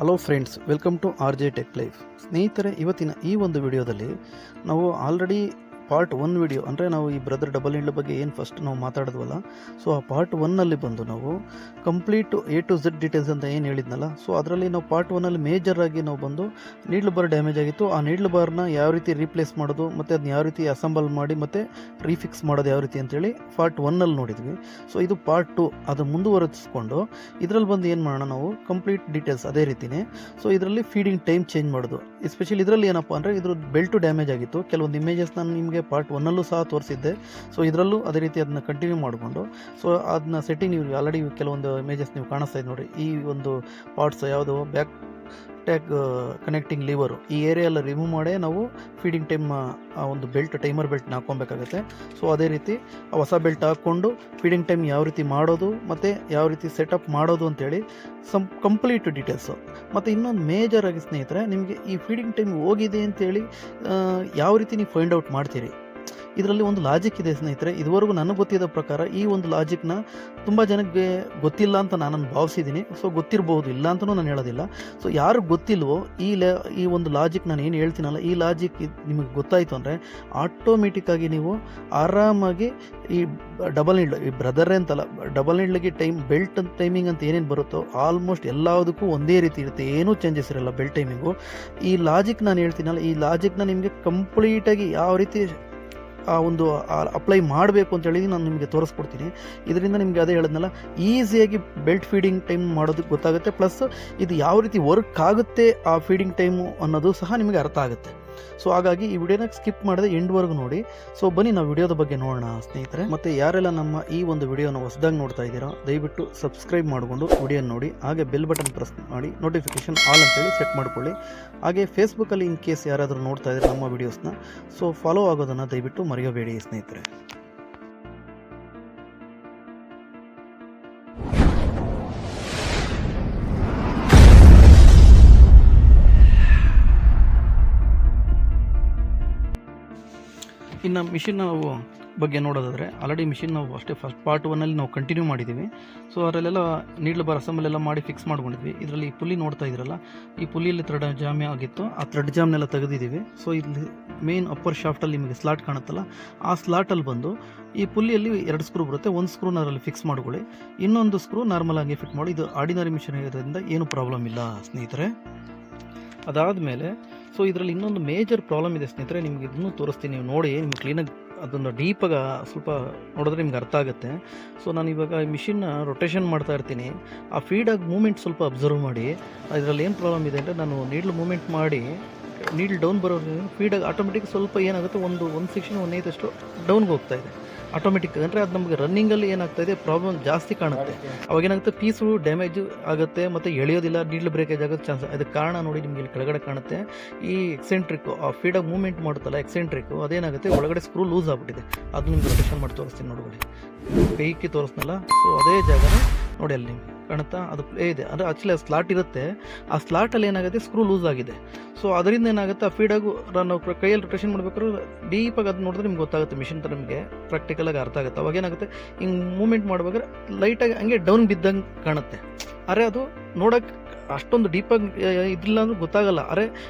Hello friends, welcome to R J tech life. ಸ್ನೇಹಿತರೆ, ಇವತ್ತಿನ ಈ ಒಂದು ವಿಡಿಯೋದಲ್ಲಿ ನಾವು ಆಲ್ರೆಡಿ ಪಾರ್ಟ್ 1 ವಿಡಿಯೋ ಅಂದರೆ ನಾವು ಈ ಬ್ರದರ್ ಡಬಲ್ ನೀಡ್ಲ್ ಬಗ್ಗೆ ಏನು ಫಸ್ಟ್ ನಾವು ಮಾತಾಡಿದ್ವಲ್ಲ, ಸೊ ಆ ಪಾರ್ಟ್ 1ನಲ್ಲಿ ಬಂದು ನಾವು complete A to Z details ಅಂತ ಏನು ಹೇಳಿದ್ನಲ್ಲ, ಸೊ ಅದರಲ್ಲಿ ನಾವು ಪಾರ್ಟ್ 1ನಲ್ಲಿ ಮೇಜರಾಗಿ ನಾವು ಬಂದು ನೀಡ್ಲ್ ಬಾರ್ ಡ್ಯಾಮೇಜ್ ಆಗಿತ್ತು. ಆ ನೀಡ್ಲ್ ಬಾರ್ನ ಯಾವ ರೀತಿ ರೀಪ್ಲೇಸ್ ಮಾಡೋದು ಮತ್ತು ಅದನ್ನ ಯಾವ ರೀತಿ ಅಸೆಂಬಲ್ ಮಾಡಿ ಮತ್ತು ರೀಫಿಕ್ಸ್ ಮಾಡೋದು ಯಾವ ರೀತಿ ಅಂತೇಳಿ ಪಾರ್ಟ್ 1ನಲ್ಲಿ ನೋಡಿದ್ವಿ. ಸೊ ಇದು ಪಾರ್ಟ್ 2 ಅದು ಮುಂದುವರೆಸ್ಕೊಂಡು ಇದರಲ್ಲಿ ಬಂದು ಏನು ಮಾಡೋಣ, ನಾವು ಕಂಪ್ಲೀಟ್ ಡೀಟೇಲ್ಸ್ ಅದೇ ರೀತಿಯೇ. ಸೊ ಇದರಲ್ಲಿ ಫೀಡಿಂಗ್ ಟೈಮ್ ಚೇಂಜ್ ಮಾಡೋದು, ಎಸ್ಪೆಷಲಿ ಇದರಲ್ಲಿ ಏನಪ್ಪ ಅಂದರೆ ಇದ್ರ ಬೆಲ್ಟು ಡ್ಯಾಮೇಜ್ ಆಗಿತ್ತು. ಕೆಲವೊಂದು ಇಮೇಜಸ್ ನಾನು ನಿಮಗೆ ಪಾರ್ಟ್ 1ನಲ್ಲೂ ಸಹ ತೋರಿಸಿದ್ದೆ. ಸೊ ಇದರಲ್ಲೂ ಅದೇ ರೀತಿ ಅದನ್ನ ಕಂಟಿನ್ಯೂ ಮಾಡಿಕೊಂಡು ಸೊ ಅದನ್ನ ಸೆಟ್ಟಿಂಗ್ ನೀವು ಆಲ್ರೆಡಿ ಕೆಲವೊಂದು ಇಮೇಜಸ್ ನೀವು ಕಾಣಿಸ್ತಾ ಇದೆ ನೋಡಿ. ಈ ಒಂದು ಪಾರ್ಟ್ಸ್ ಯಾವುದು ಬ್ಯಾಕ್ ಟ್ಯಾಗ್ ಕನೆಕ್ಟಿಂಗ್ ಲಿವರು ಈ ಏರಿಯಾ ಎಲ್ಲ ರಿಮೂವ್ ಮಾಡೇ ನಾವು ಫೀಡಿಂಗ್ ಟೈಮ್ ಆ ಒಂದು ಬೆಲ್ಟ್ ಟೈಮರ್ ಬೆಲ್ಟ್ನ ಹಾಕ್ಕೊಬೇಕಾಗುತ್ತೆ. ಸೊ ಅದೇ ರೀತಿ ಹೊಸ ಬೆಲ್ಟ್ ಹಾಕ್ಕೊಂಡು ಫೀಡಿಂಗ್ ಟೈಮ್ ಯಾವ ರೀತಿ ಮಾಡೋದು ಮತ್ತು ಯಾವ ರೀತಿ ಸೆಟಪ್ ಮಾಡೋದು ಅಂತೇಳಿ ಕಂಪ್ಲೀಟ್ ಡೀಟೇಲ್ಸು. ಮತ್ತು ಇನ್ನೊಂದು ಮೇಜರಾಗಿ ಸ್ನೇಹಿತರೆ, ನಿಮಗೆ ಈ ಫೀಡಿಂಗ್ ಟೈಮ್ ಹೋಗಿದೆ ಅಂತೇಳಿ ಯಾವ ರೀತಿ ನೀವು ಫೈಂಡ್ ಔಟ್ ಮಾಡ್ತೀರಿ, ಇದರಲ್ಲಿ ಒಂದು ಲಾಜಿಕ್ ಇದೆ ಸ್ನೇಹಿತರೆ. ಇದುವರೆಗೂ ನನಗೆ ಗೊತ್ತಿದ್ದ ಪ್ರಕಾರ ಈ ಒಂದು ಲಾಜಿಕ್ನ ತುಂಬ ಜನಕ್ಕೆ ಗೊತ್ತಿಲ್ಲ ಅಂತ ನಾನು ಭಾವಿಸಿದ್ದೀನಿ. ಸೊ ಗೊತ್ತಿರಬಹುದು, ಇಲ್ಲ ಅಂತಲೂ ನಾನು ಹೇಳೋದಿಲ್ಲ. ಸೊ ಯಾರು ಗೊತ್ತಿಲ್ವೋ ಈ ಒಂದು ಲಾಜಿಕ್ ನಾನು ಏನು ಹೇಳ್ತೀನಲ್ಲ, ಈ ಲಾಜಿಕ್ ನಿಮಗೆ ಗೊತ್ತಾಯಿತು ಅಂದರೆ ಆಟೋಮೆಟಿಕ್ಕಾಗಿ ನೀವು ಆರಾಮಾಗಿ ಈ ಡಬಲ್ ನೀಡ್ಲ್, ಈ ಬ್ರದರೇ ಅಂತಲ್ಲ, ಡಬಲ್ ನೀಡ್ಲಿಗೆ ಬೆಲ್ಟ್ ಟೈಮಿಂಗ್ ಅಂತ ಏನೇನು ಬರುತ್ತೋ ಆಲ್ಮೋಸ್ಟ್ ಎಲ್ಲದಕ್ಕೂ ಒಂದೇ ರೀತಿ ಇರುತ್ತೆ, ಏನೂ ಚೇಂಜಸ್ ಇರಲ್ಲ ಬೆಲ್ಟ್ ಟೈಮಿಂಗು. ಈ ಲಾಜಿಕ್ ನಾನು ಹೇಳ್ತೀನಲ್ಲ, ಈ ಲಾಜಿಕ್ನ ನಿಮಗೆ ಕಂಪ್ಲೀಟಾಗಿ ಯಾವ ರೀತಿ ಆ ಒಂದು ಅಪ್ಲೈ ಮಾಡಬೇಕು ಅಂತೇಳಿ ನಾನು ನಿಮಗೆ ತೋರಿಸ್ಕೊಡ್ತೀನಿ. ಇದರಿಂದ ನಿಮಗೆ ಅದೇ ಹೇಳಿದ್ನಲ್ಲ, ಈಸಿಯಾಗಿ ಬೆಲ್ಟ್ ಫೀಡಿಂಗ್ ಟೈಮ್ ಮಾಡೋದಕ್ಕೆ ಗೊತ್ತಾಗುತ್ತೆ. ಪ್ಲಸ್ ಇದು ಯಾವ ರೀತಿ ವರ್ಕ್ ಆಗುತ್ತೆ ಆ ಫೀಡಿಂಗ್ ಟೈಮು ಅನ್ನೋದು ಸಹ ನಿಮಗೆ ಅರ್ಥ ಆಗುತ್ತೆ. ಸೊ ಹಾಗಾಗಿ ಈ ವಿಡಿಯೋನ ಸ್ಕಿಪ್ ಮಾಡದೆ ಎಂಡ್ವರೆಗೂ ನೋಡಿ. ಸೊ ಬನ್ನಿ ನಾವು ವಿಡಿಯೋದ ಬಗ್ಗೆ ನೋಡೋಣ ಸ್ನೇಹಿತರೆ. ಮತ್ತು ಯಾರೆಲ್ಲ ನಮ್ಮ ಈ ಒಂದು ವಿಡಿಯೋನ ಹೊಸದಾಗಿ ನೋಡ್ತಾ ಇದ್ದೀರಾ, ದಯವಿಟ್ಟು ಸಬ್ಸ್ಕ್ರೈಬ್ ಮಾಡಿಕೊಂಡು ವಿಡಿಯೋ ನೋಡಿ. ಹಾಗೆ ಬೆಲ್ ಬಟನ್ ಪ್ರೆಸ್ ಮಾಡಿ ನೋಟಿಫಿಕೇಶನ್ ಆಲ್ ಅಂತೇಳಿ ಸೆಟ್ ಮಾಡ್ಕೊಳ್ಳಿ. ಹಾಗೆ ಫೇಸ್ಬುಕ್ಕಲ್ಲಿ ಇನ್ ಕೇಸ್ ಯಾರಾದರೂ ನೋಡ್ತಾ ಇದ್ದಾರೆ ನಮ್ಮ ವಿಡಿಯೋಸ್ನ, ಸೊ ಫಾಲೋ ಆಗೋದನ್ನು ದಯವಿಟ್ಟು ಮರೆಯಬೇಡಿ ಸ್ನೇಹಿತರೆ. ಇನ್ನು ಮಿಷಿನ್ ನಾವು ಬಗ್ಗೆ ನೋಡೋದಾದರೆ, ಆಲ್ರೆಡಿ ಮಿಷಿನ್ ನಾವು ಅಷ್ಟೇ ಫಸ್ಟ್ ಪಾರ್ಟ್ 1ನಲ್ಲಿ ನಾವು ಕಂಟಿನ್ಯೂ ಮಾಡಿದ್ದೀವಿ. ಸೊ ಅದರಲ್ಲೆಲ್ಲ ನೀಡ್ಲ್ ಬಾರ್ ಅಸೆಂಬಲ್ ಎಲ್ಲ ಮಾಡಿ ಫಿಕ್ಸ್ ಮಾಡ್ಕೊಂಡಿದ್ವಿ. ಇದರಲ್ಲಿ ಈ ಪುಲ್ಲಿ ನೋಡ್ತಾ ಇದ್ರಲ್ಲ, ಈ ಪುಲ್ಲಿಯಲ್ಲಿ ಥ್ರೆಡ್ ಜಾಮ್ ಆಗಿತ್ತು, ಆ ಥ್ರೆಡ್ ಜಾಮ್ನೆಲ್ಲ ತೆಗೆದಿದ್ದೀವಿ. ಸೊ ಇಲ್ಲಿ ಮೇನ್ ಅಪ್ಪರ್ ಶಾಫ್ಟಲ್ಲಿ ನಿಮಗೆ ಸ್ಲಾಟ್ ಕಾಣುತ್ತಲ್ಲ, ಆ ಸ್ಲಾಟಲ್ಲಿ ಬಂದು ಈ ಪುಲ್ಲಿಯಲ್ಲಿ 2 ಸ್ಕ್ರೂ ಬರುತ್ತೆ. ಒಂದು ಸ್ಕ್ರೂ ಅದರಲ್ಲಿ ಫಿಕ್ಸ್ ಮಾಡ್ಕೊಳ್ಳಿ, ಇನ್ನೊಂದು ಸ್ಕ್ರೂ ನಾರ್ಮಲ್ ಆಗಿ ಫಿಟ್ ಮಾಡಿ. ಇದು ಆರ್ಡಿನರಿ ಮಿಷಿನ್ ಇರೋದ್ರಿಂದ ಏನು ಪ್ರಾಬ್ಲಮ್ ಇಲ್ಲ ಸ್ನೇಹಿತರೆ. ಅದಾದಮೇಲೆ ಸೊ ಇದರಲ್ಲಿ ಇನ್ನೊಂದು ಮೇಜರ್ ಪ್ರಾಬ್ಲಮ್ ಇದೆ ಸ್ನೇಹಿತರೆ, ನಿಮಗೆ ಇದನ್ನು ತೋರಿಸ್ತೀನಿ, ನೀವು ನೋಡಿ. ನಿಮ್ಗೆ ಕ್ಲೀನಾಗಿ ಅದನ್ನು ಡೀಪಾಗಿ ಸ್ವಲ್ಪ ನೋಡಿದ್ರೆ ನಿಮ್ಗೆ ಅರ್ಥ ಆಗುತ್ತೆ. ಸೊ ನಾನು ಇವಾಗ ಮಿಷಿನ್ನ ರೊಟೇಷನ್ ಮಾಡ್ತಾ ಇರ್ತೀನಿ, ಆ ಫೀಡಾಗಿ ಮೂಮೆಂಟ್ ಸ್ವಲ್ಪ ಅಬ್ಸರ್ವ್ ಮಾಡಿ. ಇದರಲ್ಲಿ ಏನು ಪ್ರಾಬ್ಲಮ್ ಇದೆ ಅಂದರೆ, ನಾನು ನೀಡ್ಲ್ ಮೂಮೆಂಟ್ ಮಾಡಿ ನೀಡ್ಲ್ ಡೌನ್ ಬರೋ ಫೀಡಾಗಿ ಆಟೋಮೆಟಿಕ್ ಸ್ವಲ್ಪ ಏನಾಗುತ್ತೆ, ಒಂದು ಸೆಕ್ಷನ್ 1/8 ಅಷ್ಟು ಡೌನ್ಗೆ ಹೋಗ್ತಾ ಇದೆ ಆಟೋಮೆಟಿಕ್. ಅಂದರೆ ಅದು ನಮಗೆ ರನ್ನಿಂಗಲ್ಲಿ ಏನಾಗ್ತಾ ಇದೆ, ಪ್ರಾಬ್ಲಮ್ ಜಾಸ್ತಿ ಕಾಣುತ್ತೆ. ಅವಾಗ ಏನಾಗುತ್ತೆ, ಪೀಸು ಡ್ಯಾಮೇಜ್ ಆಗುತ್ತೆ ಮತ್ತು ಎಳೆಯೋದಿಲ್ಲ, ನೀಡ್ಲ್ ಬ್ರೇಕೇಜ್ ಆಗೋದು ಚಾನ್ಸ್. ಅದಕ್ಕೆ ಕಾರಣ ನೋಡಿ, ನಿಮಗೆ ಇಲ್ಲಿ ಕೆಳಗಡೆ ಕಾಣುತ್ತೆ ಈ ಎಕ್ಸೆಂಟ್ರಿಕ್ಕು, ಆ ಫೀಡಾಗಿ ಮೂವ್ಮೆಂಟ್ ಮಾಡುತ್ತಲ್ಲ ಎಕ್ಸೆಂಟ್ರಿಕ್ಕು, ಅದೇನಾಗುತ್ತೆ ಒಳಗಡೆ ಸ್ಕ್ರೂ ಲೂಸ್ ಆಗ್ಬಿಟ್ಟಿದೆ. ಅದು ನಿಮ್ಗೆ ರೊಟೇಷನ್ ಮಾಡಿ ತೋರಿಸ್ತೀನಿ ನೋಡ್ಕೊಳ್ಳಿ, ಕೈಕಿ ತೋರಿಸ್ನಲ್ಲ. ಸೊ ಅದೇ ಜಾಗನೇ ನೋಡಿ, ಅಲ್ಲಿ ಕಾಣುತ್ತಾ, ಅದು ಪ್ಲೇ ಇದೆ. ಅಂದರೆ ಆ್ಯಕ್ಚುಲಿ ಆ ಸ್ಲಾಟ್ ಇರುತ್ತೆ, ಆ ಸ್ಲಾಟಲ್ಲಿ ಏನಾಗುತ್ತೆ ಸ್ಕ್ರೂ ಲೂಸ್ ಆಗಿದೆ. ಸೊ ಅದರಿಂದ ಏನಾಗುತ್ತೆ, ಆ ಫೀಡಾಗು ನಾವು ಕೈಯಲ್ಲಿ ರೊಟೇಷನ್ ಮಾಡ್ಬೇಕಾದ್ರೆ ಡೀಪಾಗಿ ಅದು ನೋಡಿದ್ರೆ ನಿಮ್ಗೆ ಗೊತ್ತಾಗುತ್ತೆ, ಮಿಷಿನ್ ಥರ ನಿಮಗೆ ಪ್ರಾಕ್ಟಿಕಲಾಗಿ ಅರ್ಥ ಆಗುತ್ತೆ. ಅವಾಗ ಏನಾಗುತ್ತೆ, ಹಿಂಗೆ ಮೂವ್ಮೆಂಟ್ ಮಾಡ್ಬೇಕಾದ್ರೆ ಲೈಟಾಗಿ ಹಂಗೆ ಡೌನ್ ಬಿದ್ದಂಗೆ ಕಾಣುತ್ತೆ. ಅರೆ ಅದು ನೋಡೋಕ್ಕೆ ಅಷ್ಟೊಂದು ಡೀಪಾಗಿ ಇದಿಲ್ಲ ಅಂದ್ರೆ ಗೊತ್ತಾಗಲ್ಲ, ಅರೆ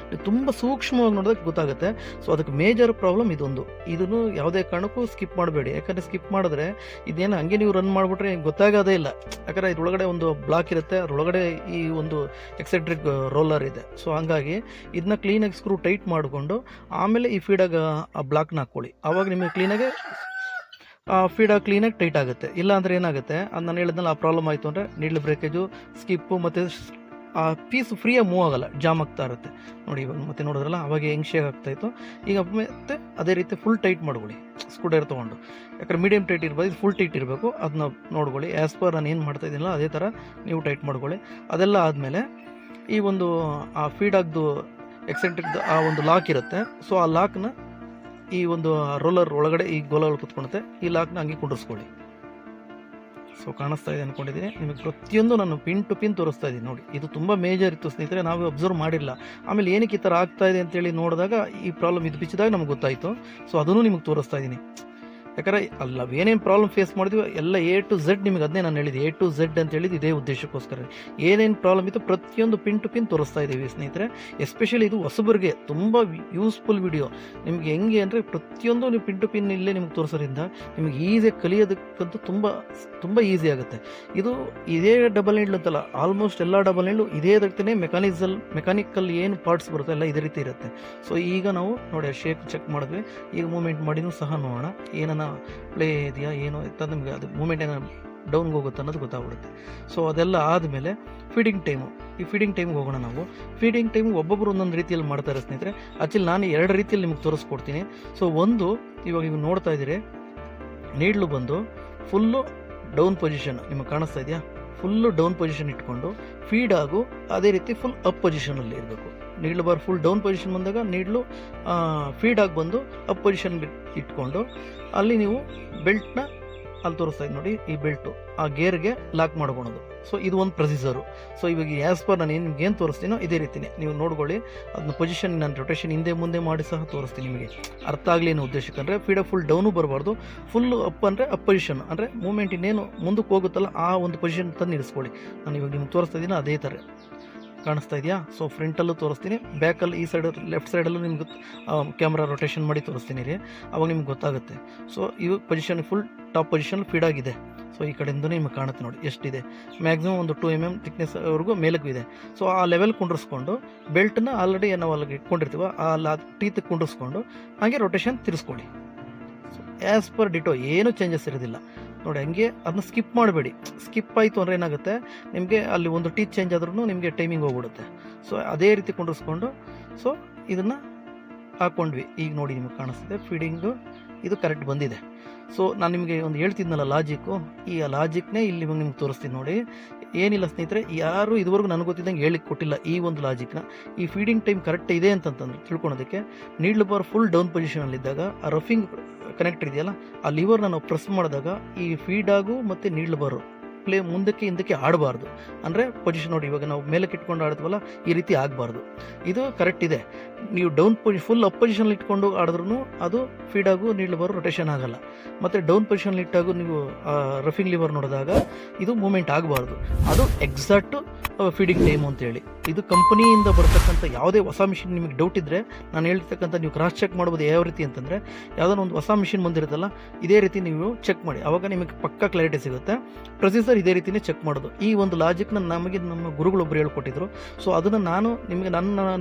ತುಂಬ ಸೂಕ್ಷ್ಮವಾಗಿ ನೋಡೋದಕ್ಕೆ ಗೊತ್ತಾಗುತ್ತೆ. ಸೊ ಅದಕ್ಕೆ ಮೇಜರ್ ಪ್ರಾಬ್ಲಮ್ ಇದೊಂದು. ಇದನ್ನು ಯಾವುದೇ ಕಾರಣಕ್ಕೂ ಸ್ಕಿಪ್ ಮಾಡಬೇಡಿ, ಯಾಕಂದರೆ ಸ್ಕಿಪ್ ಮಾಡಿದ್ರೆ ಇದೇನು ಹಂಗೆ ನೀವು ರನ್ ಮಾಡಿಬಿಟ್ರೆ ಗೊತ್ತಾಗೋದೇ ಇಲ್ಲ. ಯಾಕಂದರೆ ಇದ್ರೊಳಗಡೆ ಒಂದು ಬ್ಲಾಕ್ ಇರುತ್ತೆ, ಅದರೊಳಗಡೆ ಈ ಒಂದು ಎಕ್ಸೆಂಟ್ರಿಕ್ ರೋಲರ್ ಇದೆ. ಸೊ ಹಂಗಾಗಿ ಇದನ್ನ ಕ್ಲೀನಾಗಿ ಸ್ಕ್ರೂ ಟೈಟ್ ಮಾಡಿಕೊಂಡು ಆಮೇಲೆ ಈ ಫೀಡಾಗ ಆ ಬ್ಲಾಕ್ನ ಹಾಕ್ಕೊಳ್ಳಿ. ಆವಾಗ ನಿಮಗೆ ಕ್ಲೀನಾಗಿ ಫೀಡಾಗಿ ಕ್ಲೀನಾಗಿ ಟೈಟ್ ಆಗುತ್ತೆ. ಇಲ್ಲ ಅಂದರೆ ಏನಾಗುತ್ತೆ, ಅದು ನಾನು ಹೇಳಿದ್ನಲ್ಲ, ಆ ಪ್ರಾಬ್ಲಮ್ ಆಯಿತು ಅಂದರೆ ನೀಡ್ಲ್ ಬ್ರೇಕೇಜು, ಸ್ಕಿಪ್ಪು ಮತ್ತು ಆ ಪೀಸು ಫ್ರೀಯಾಗಿ ಮೂವ್ ಆಗೋಲ್ಲ, ಜಾಮ್ ಆಗ್ತಾ ಇರುತ್ತೆ ನೋಡಿ. ಇವಾಗ ಮತ್ತೆ ನೋಡಿದ್ರಲ್ಲ, ಅವಾಗ ಹೆಂಗೆ ಶೇಕ್ ಆಗ್ತಾಯಿತ್ತು. ಈಗ ಮತ್ತೆ ಅದೇ ರೀತಿ ಫುಲ್ ಟೈಟ್ ಮಾಡ್ಕೊಳ್ಳಿ ಸ್ಕ್ರೂಡ್ರೈವರ್ ತೊಗೊಂಡು. ಯಾಕಂದ್ರೆ ಮೀಡಿಯಮ್ ಟೈಟ್ ಇರ್ಬೋದು, ಇದು ಫುಲ್ ಟೈಟ್ ಇರಬೇಕು, ಅದನ್ನ ನೋಡ್ಕೊಳ್ಳಿ. ಆ್ಯಸ್ ಪರ್ ನಾನು ಏನು ಮಾಡ್ತಾ ಇದ್ದೀನಲ್ಲ ಅದೇ ಥರ ನೀವು ಟೈಟ್ ಮಾಡ್ಕೊಳ್ಳಿ. ಅದೆಲ್ಲ ಆದಮೇಲೆ ಈ ಒಂದು ಆ ಫೀಡಾಗ್ದು ಎಕ್ಸೆಂಟ್ರಿಕ್ದು ಆ ಒಂದು ಲಾಕ್ ಇರುತ್ತೆ. ಸೊ ಆ ಲಾಕ್ನ ಈ ಒಂದು ರೋಲರ್ ಒಳಗಡೆ ಈ ಗೋಲಲ್ಲಿ ಕುತ್ಕೊಳುತ್ತೆ, ಈ ಲಾಕ್ನ ಹಂಗೆ ಕುಂಡಿಸ್ಕೊಳ್ಳಿ. ಸೊ ಕಾಣಿಸ್ತಾ ಇದೆ ಅಂದ್ಕೊಂಡಿದ್ದೀನಿ, ನಿಮಗೆ ಪ್ರತಿಯೊಂದು ನಾನು ಪಿನ್ ಟು ಪಿನ್ ತೋರಿಸ್ತಾ ಇದ್ದೀನಿ ನೋಡಿ. ಇದು ತುಂಬ ಮೇಜರ್ ಇತ್ತು ಸ್ನೇಹಿತರೆ, ನಾವು ಅಬ್ಸರ್ವ್ ಮಾಡಿಲ್ಲ. ಆಮೇಲೆ ಏನಕ್ಕೆ ಈ ಥರ ಆಗ್ತಾ ಇದೆ ಅಂತೇಳಿ ನೋಡಿದಾಗ ಈ ಪ್ರಾಬ್ಲಮ್ ಇದು ಬಿಚ್ಚಿದಾಗ ನಮ್ಗೆ ಗೊತ್ತಾಯಿತು. ಸೊ ಅದನ್ನು ನಿಮಗೆ ತೋರಿಸ್ತಾ ಇದ್ದೀನಿ. ಯಾಕಂದರೆ ಅಲ್ಲಿ ನಾವು ಏನೇನು ಪ್ರಾಬ್ಲಮ್ ಫೇಸ್ ಮಾಡಿದ್ವಿ ಎಲ್ಲ A to Z ನಿಮಗೆ ಅದನ್ನೇ ನಾನು ಹೇಳಿದೆ, A to Z ಅಂತ ಹೇಳಿದ್ದು ಇದೇ ಉದ್ದೇಶಕ್ಕೋಸ್ಕರ. ಏನೇನು ಪ್ರಾಬ್ಲಮ್ ಇತ್ತು ಪ್ರತಿಯೊಂದು ಪಿನ್ ಟು ಪಿನ್ ತೋರಿಸ್ತಾ ಇದ್ದೀವಿ ಸ್ನೇಹಿತರೆ. ಎಸ್ಪೆಷಲಿ ಇದು ಹೊಸಬರಿಗೆ ತುಂಬ ಯೂಸ್ಫುಲ್ ವಿಡಿಯೋ. ನಿಮಗೆ ಹೆಂಗೆ ಅಂದರೆ ಪ್ರತಿಯೊಂದು ನೀವು ಪಿನ್ ಟು ಪಿನ್ ಇಲ್ಲೇ ನಿಮ್ಗೆ ತೋರಿಸೋದ್ರಿಂದ ನಿಮಗೆ ಈಸಿಯಾಗಿ ಕಲಿಯೋದಕ್ಕಂತೂ ತುಂಬ ಈಸಿ ಆಗುತ್ತೆ. ಇದು ಇದೇ ಡಬಲ್ ನೀಡ್ಲ್ ಅಂತಲ್ಲ, ಆಲ್ಮೋಸ್ಟ್ ಎಲ್ಲ ಡಬಲ್ ನೀಡ್ಲು ಇದೇ ಇರುತ್ತೆ. ಮೆಕ್ಯಾನಿಕಲ್ ಏನು ಪಾರ್ಟ್ಸ್ ಬರುತ್ತೆ ಎಲ್ಲ ಇದೇ ರೀತಿ ಇರುತ್ತೆ. ಸೊ ಈಗ ನಾವು ನೋಡಿ ಶೇಕ್ ಚೆಕ್ ಮಾಡಿದ್ವಿ, ಈಗ ಮೂಮೆಂಟ್ ಮಾಡಿನೂ ಸಹ ನೋಡೋಣ ಏನನ್ನ ಪ್ಲೇ ಇದೆಯಾ ಏನೋ ಇತ್ತ, ನಿಮಗೆ ಅದು ಮೂಮೆಂಟ್ ಏನೋ ಡೌನ್ಗೆ ಹೋಗುತ್ತೆ ಅನ್ನೋದು ಗೊತ್ತಾಗ್ಬಿಡುತ್ತೆ. ಸೊ ಅದೆಲ್ಲ ಆದಮೇಲೆ ಫೀಡಿಂಗ್ ಟೈಮು, ಈ ಫೀಡಿಂಗ್ ಟೈಮ್ಗೆ ಹೋಗೋಣ ನಾವು. ಫೀಡಿಂಗ್ ಟೈಮ್ ಒಬ್ಬೊಬ್ಬರು ಒಂದೊಂದು ರೀತಿಯಲ್ಲಿ ಮಾಡ್ತಾರೆ ಸ್ನೇಹಿತರೆ. ಆ್ಯಕ್ಚುಲಿ ನಾನು 2 ರೀತಿಯಲ್ಲಿ ನಿಮ್ಗೆ ತೋರಿಸ್ಕೊಡ್ತೀನಿ. ಸೊ ಒಂದು, ಇವಾಗ ನೀವು ನೋಡ್ತಾ ಇದ್ದೀರಿ ನೀಡ್ಲು ಬಂದು ಫುಲ್ಲು ಡೌನ್ ಪೊಸಿಷನ್ ನಿಮಗೆ ಕಾಣಿಸ್ತಾ ಇದೆಯಾ, ಫುಲ್ಲು ಡೌನ್ ಪೊಸಿಷನ್ ಇಟ್ಕೊಂಡು ಫೀಡ್ ಆಗು ಅದೇ ರೀತಿ ಫುಲ್ ಅಪ್ ಪೊಸಿಷನಲ್ಲಿ ಇರಬೇಕು. Needle bar full down position ಬಂದಾಗ ನೀಡ್ಲು ಫೀಡ್ ಆಗಿ ಬಂದು ಅಪ್ ಪೊಸಿಷನ್ಗೆ ಇಟ್ಕೊಂಡು ಅಲ್ಲಿ ನೀವು ಬೆಲ್ಟ್ನ ಅಲ್ಲಿ ತೋರಿಸ್ತಾ ಇದ್ದು ನೋಡಿ, ಈ ಬೆಲ್ಟು ಆ ಗೇರ್ಗೆ ಲಾಕ್ ಮಾಡ್ಕೊಳೋದು. ಸೊ ಇದು ಒಂದು ಪ್ರೊಸೀಜರು. ಸೊ ಇವಾಗ ಆ್ಯಸ್ ಪರ್ ನಾನು ಏನು ತೋರಿಸ್ತೀನೋ ಇದೇ ರೀತಿಯೇ ನೀವು ನೋಡ್ಕೊಳ್ಳಿ. ಅದನ್ನ ಪೊಸಿಷನ್ ನಾನು ರೊಟೇಷನ್ ಹಿಂದೆ ಮುಂದೆ ಮಾಡಿ ಸಹ ತೋರಿಸ್ತೀನಿ ನಿಮಗೆ ಅರ್ಥ ಆಗಲಿ ಅನ್ನೋ ಉದ್ದೇಶಕ್ಕೆ. ಅಂದರೆ ಫೀಡಾಗಿ ಫುಲ್ ಡೌನು ಬರಬಾರ್ದು, ಫುಲ್ಲು ಅಪ್ ಅಂದರೆ ಅಪ್ ಪೊಸಿಷನ್ ಅಂದರೆ ಮೂಮೆಂಟ್ ಇನ್ನೇನು ಮುಂದಕ್ಕೆ ಹೋಗುತ್ತಲ್ಲ ಆ ಒಂದು ಪೊಸಿಷನ್ ತಂದು ನಿಲ್ಲಿಸ್ಕೊಳ್ಳಿ. ನಾನು ಇವಾಗ ನಿಮ್ಗೆ ತೋರಿಸ್ತಾ ಇದ್ದೀನಿ ಅದೇ ಥರ ಕಾಣಿಸ್ತಾ ಇದೆಯಾ. ಸೊ ಫ್ರಂಟಲ್ಲೂ ತೋರಿಸ್ತೀನಿ, ಬ್ಯಾಕಲ್ಲಿ ಈ ಸೈಡ್ ಲೆಫ್ಟ್ ಸೈಡಲ್ಲೂ ನಿಮ್ಗೆ ಕ್ಯಾಮ್ರಾ ರೊಟೇಷನ್ ಮಾಡಿ ತೋರಿಸ್ತೀನಿ ರೀ, ಅವಾಗ ನಿಮ್ಗೆ ಗೊತ್ತಾಗುತ್ತೆ. ಸೊ ಇವಾಗ position full top position feed ಆಗಿದೆ. ಸೊ ಈ ಕಡೆಯಿಂದನೇ ನಿಮಗೆ ಕಾಣುತ್ತೆ ನೋಡಿ ಎಷ್ಟಿದೆ, ಮ್ಯಾಕ್ಸಿಮಮ್ ಒಂದು 2 mm ಥಿಕ್ನೆಸ್ವರೆಗೂ ಮೇಲಕ್ಕೂ ಇದೆ. ಸೊ ಆ ಲೆವೆಲ್ ಕುಂಡ್ರಿಸ್ಕೊಂಡು ಬೆಲ್ಟ್ನ ಆಲ್ರೆಡಿ ನಾವು ಅಲ್ಲಿಗೆ ಇಟ್ಕೊಂಡಿರ್ತೀವ ಆ ಟೀತ್ ಕುಂಡ್ರಿಸ್ಕೊಂಡು ಹಾಗೆ ರೊಟೇಷನ್ ತಿರ್ಸ್ಕೊಳ್ಳಿ. ಸೊ ಆ್ಯಸ್ ಪರ್ ಡಿಟೋ ಏನೂ ಚೇಂಜಸ್ ಇರೋದಿಲ್ಲ ನೋಡಿ. ಹಂಗೆ ಅದನ್ನ ಸ್ಕಿಪ್ ಮಾಡಬೇಡಿ. ಸ್ಕಿಪ್ ಆಯಿತು ಅಂದರೆ ಏನಾಗುತ್ತೆ ನಿಮಗೆ ಅಲ್ಲಿ ಒಂದು ಟೀತ್ ಚೇಂಜ್ ಆದ್ರೂ ನಿಮಗೆ ಟೈಮಿಂಗ್ ಹೋಗ್ಬಿಡುತ್ತೆ. ಸೊ ಅದೇ ರೀತಿ ಕುಂಡ್ರಿಸ್ಕೊಂಡು ಸೊ ಇದನ್ನು ಹಾಕ್ಕೊಂಡ್ವಿ. ಈಗ ನೋಡಿ ನಿಮಗೆ ಕಾಣಿಸ್ತಿದೆ ಫೀಡಿಂಗು ಇದು ಕರೆಕ್ಟ್ ಬಂದಿದೆ. ಸೊ ನಾನು ನಿಮಗೆ ಒಂದು ಹೇಳ್ತಿದ್ನಲ್ಲ ಲಾಜಿಕ್ಕು, ಈ ಲಾಜಿಕ್ನೇ ಇಲ್ಲಿ ನಿಮ್ಗೆ ತೋರಿಸ್ತೀನಿ ನೋಡಿ. ಏನಿಲ್ಲ ಸ್ನೇಹಿತರೆ, ಯಾರು ಇದುವರೆಗೂ ನನಗೆ ಗೊತ್ತಿದ್ದಂಗೆ ಹೇಳಿಕ್ಕೆ ಕೊಟ್ಟಿಲ್ಲ ಈ ಒಂದು ಲಾಜಿಕ್ನ. ಈ ಫೀಡಿಂಗ್ ಟೈಮ್ ಕರೆಕ್ಟ್ ಇದೆ ಅಂತಂತಂದ್ರೆ ತಿಳ್ಕೊಳೋದಕ್ಕೆ ನೀಡ್ಲು ಬಾರ್ ಫುಲ್ ಡೌನ್ ಪೊಸಿಷನಲ್ಲಿದ್ದಾಗ ಆ ರಫಿಂಗ್ ಕನೆಕ್ಟ್ ಇದೆಯಲ್ಲ ಆ ಲಿವರ್ನ ನಾವು ಪ್ರೆಸ್ ಮಾಡಿದಾಗ ಈ ಫೀಡಾಗು ಮತ್ತು ನೀಡ್ಲು ಬಾರು ಪ್ಲೇ ಮುಂದಕ್ಕೆ ಹಿಂದಕ್ಕೆ ಆಡಬಾರ್ದು. ಅಂದರೆ ಪೊಸಿಷನ್ ನೋಡಿ, ಇವಾಗ ನಾವು ಮೇಲಕ್ಕೆ ಇಟ್ಕೊಂಡು ಆಡ್ತೀವಲ್ಲ ಈ ರೀತಿ ಆಗಬಾರ್ದು. ಇದು ಕರೆಕ್ಟ್ ಇದೆ. ನೀವು ಡೌನ್ ಫುಲ್ ಅಪ್ ಪೊಸಿಷನಲ್ಲಿ ಇಟ್ಕೊಂಡು ಆಡಿದ್ರೂ ಅದು ಫೀಡಾಗು ನೀಡ್ಲು ಬಾರು ರೊಟೇಷನ್ ಆಗೋಲ್ಲ. ಮತ್ತು ಡೌನ್ ಪೊಸಿಷನಲ್ಲಿ ಇಟ್ಟಾಗೂ ನೀವು ರಫಿಂಗ್ ಲಿವರ್ ನೋಡಿದಾಗ ಇದು ಮೂಮೆಂಟ್ ಆಗಬಾರ್ದು. ಅದು ಎಕ್ಸಾಕ್ಟು ಫೀಡಿಂಗ್ ಟೈಮು ಅಂತೇಳಿ. ಇದು ಕಂಪನಿಯಿಂದ ಬರ್ತಕ್ಕಂಥ ಯಾವುದೇ ಹೊಸ ಮಿಷಿನ್ ನಿಮಗೆ ಡೌಟ್ ಇದ್ದರೆ ನಾನು ಹೇಳ್ತಕ್ಕಂಥ ನೀವು ಕ್ರಾಸ್ ಚೆಕ್ ಮಾಡ್ಬೋದು. ಯಾವ ರೀತಿ ಅಂತಂದರೆ ಯಾವುದೋ ಒಂದು ಹೊಸ ಮಿಷಿನ್ ಬಂದಿರುತ್ತಲ್ಲ ಇದೇ ರೀತಿ ನೀವು ಚೆಕ್ ಮಾಡಿ, ಆವಾಗ ನಿಮಗೆ ಪಕ್ಕಾ ಕ್ಲಾರಿಟಿ ಸಿಗುತ್ತೆ. ಪ್ರೊಸೀಜರ್ ಇದೇ ರೀತಿಯೇ ಚೆಕ್ ಮಾಡೋದು. ಈ ಒಂದು ಲಾಜಿಕ್ನ ನಮಗೆ ನಮ್ಮ ಗುರುಗಳೊಬ್ಬರು ಹೇಳ್ಕೊಟ್ಟಿದ್ರು. ಸೊ ಅದನ್ನು ನಾನು ನಿಮಗೆ